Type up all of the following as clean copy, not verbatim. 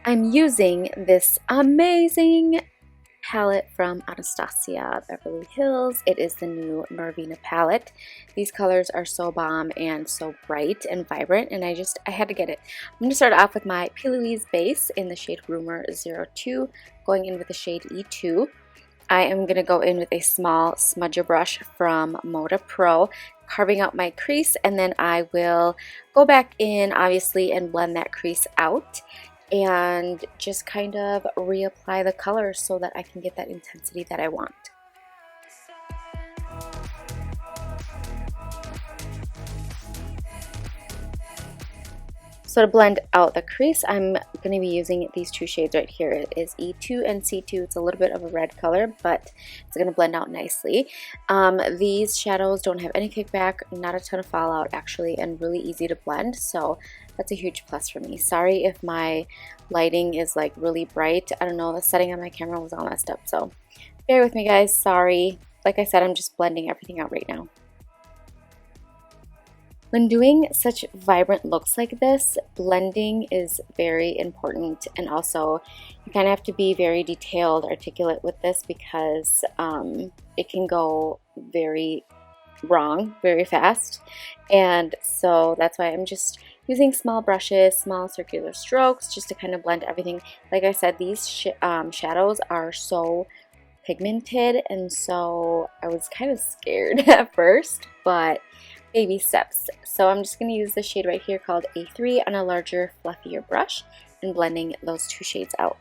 I'm using this amazing palette from Anastasia Beverly Hills. It is the new Norvina palette. These colors are so bomb and so bright and vibrant, and I had to get it. I'm going to start off with my P. Louise base in the shade Rumor 02, going in with the shade E2. I am going to go in with a small smudger brush from Moda Pro, carving out my crease, and then I will go back in, obviously, and blend that crease out and just kind of reapply the color so that I can get that intensity that I want. So to blend out the crease, I'm going to be using these two shades right here. It is E2 and C2. It's a little bit of a red color, but it's going to blend out nicely. These shadows don't have any kickback, not a ton of fallout actually, and really easy to blend. So that's a huge plus for me. Sorry if my lighting is like really bright. I don't know, the setting on my camera was all messed up. So bear with me guys, sorry. Like I said, I'm just blending everything out right now. When doing such vibrant looks like this, blending is very important, and also you kind of have to be very detailed, articulate with this because it can go very wrong very fast, and so that's why I'm just using small brushes, small circular strokes, just to kind of blend everything. Like I said, these shadows are so pigmented, and so I was kind of scared at first, but baby steps. So I'm just going to use the shade right here called A3 on a larger, fluffier brush and blending those two shades out.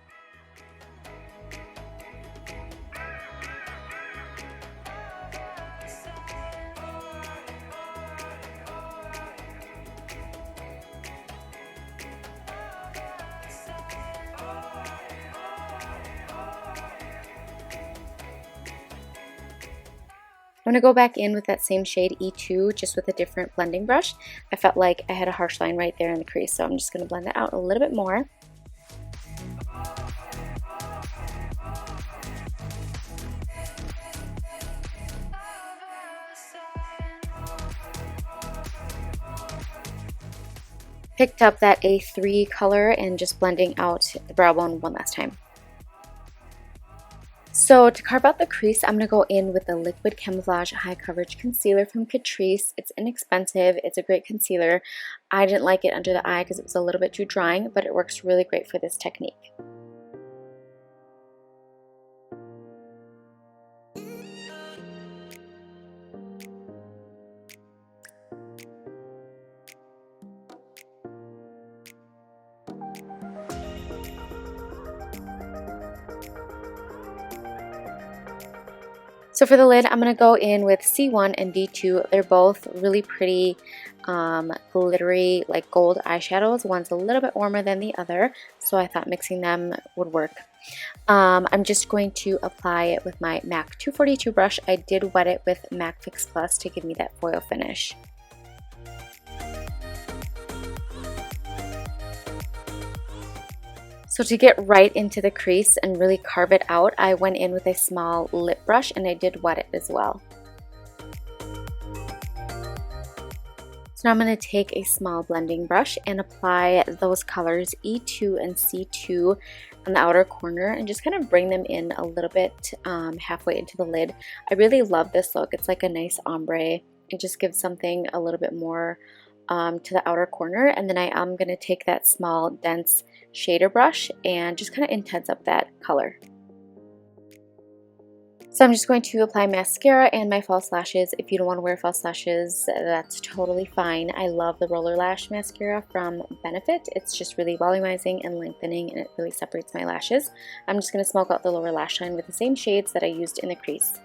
I'm going to go back in with that same shade E2, just with a different blending brush. I felt like I had a harsh line right there in the crease, so I'm just going to blend that out a little bit more. Picked up that A3 color and just blending out the brow bone one last time. So to carve out the crease, I'm going to go in with the Liquid Camouflage High Coverage Concealer from Catrice. It's inexpensive. It's a great concealer. I didn't like it under the eye because it was a little bit too drying, but it works really great for this technique. So for the lid, I'm going to go in with C1 and D2. They're both really pretty glittery, like gold eyeshadows. One's a little bit warmer than the other, so I thought mixing them would work. I'm just going to apply it with my MAC 242 brush. I did wet it with MAC Fix Plus to give me that foil finish. So to get right into the crease and really carve it out, I went in with a small lip brush and I did wet it as well. So now I'm going to take a small blending brush and apply those colors E2 and C2 on the outer corner and just kind of bring them in a little bit halfway into the lid. I really love this look. It's like a nice ombre. It just gives something a little bit more to the outer corner, and then I am going to take that small dense shader brush and just kind of intense up that color. So I'm just going to apply mascara and my false lashes. If you don't want to wear false lashes, that's totally fine. I love the Roller Lash mascara from Benefit. It's just really volumizing and lengthening, and it really separates my lashes. I'm just going to smoke out the lower lash line with the same shades that I used in the crease.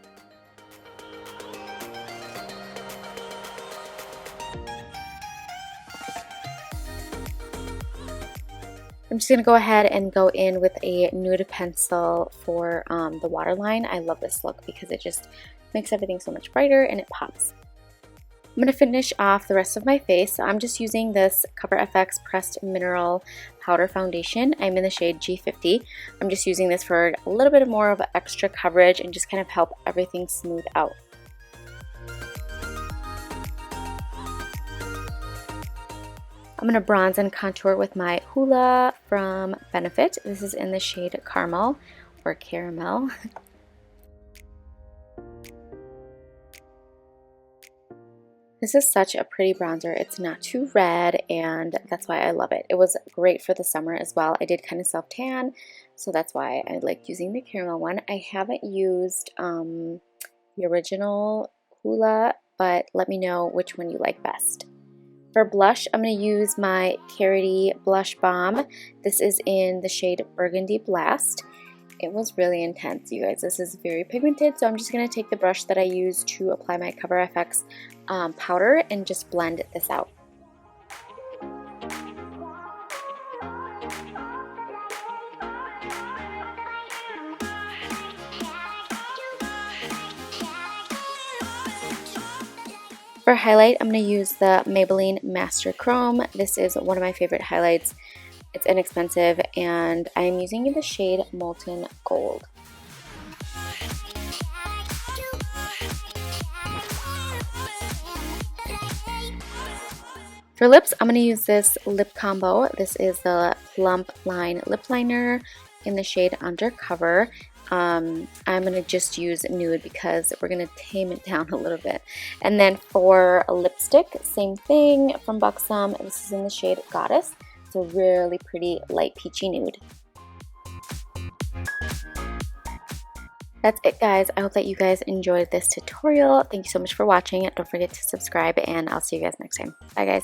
I'm just going to go ahead and go in with a nude pencil for the waterline. I love this look because it just makes everything so much brighter and it pops. I'm going to finish off the rest of my face. So I'm just using this Cover FX Pressed Mineral Powder Foundation. I'm in the shade G50. I'm just using this for a little bit more of extra coverage and just kind of help everything smooth out. I'm going to bronze and contour with my Hoola from Benefit. This is in the shade Caramel or Caramel. This is such a pretty bronzer. It's not too red, and that's why I love it. It was great for the summer as well. I did kind of self-tan, so that's why I like using the caramel one. I haven't used the original Hoola, but let me know which one you like best. For blush, I'm going to use my Carity Blush Balm. This is in the shade Burgundy Blast. It was really intense, you guys. This is very pigmented, so I'm just going to take the brush that I use to apply my Cover FX powder and just blend this out. For highlight, I'm going to use the Maybelline Master Chrome. This is one of my favorite highlights. It's inexpensive, and I'm using the shade Molten Gold. For lips, I'm going to use this lip combo. This is the Plump Line Lip Liner in the shade Undercover. I'm going to just use nude because we're going to tame it down a little bit. And then for a lipstick, same thing from Buxom. This is in the shade Goddess. It's a really pretty light peachy nude. That's it, guys. I hope that you guys enjoyed this tutorial. Thank you so much for watching. Don't forget to subscribe, and I'll see you guys next time. Bye, guys.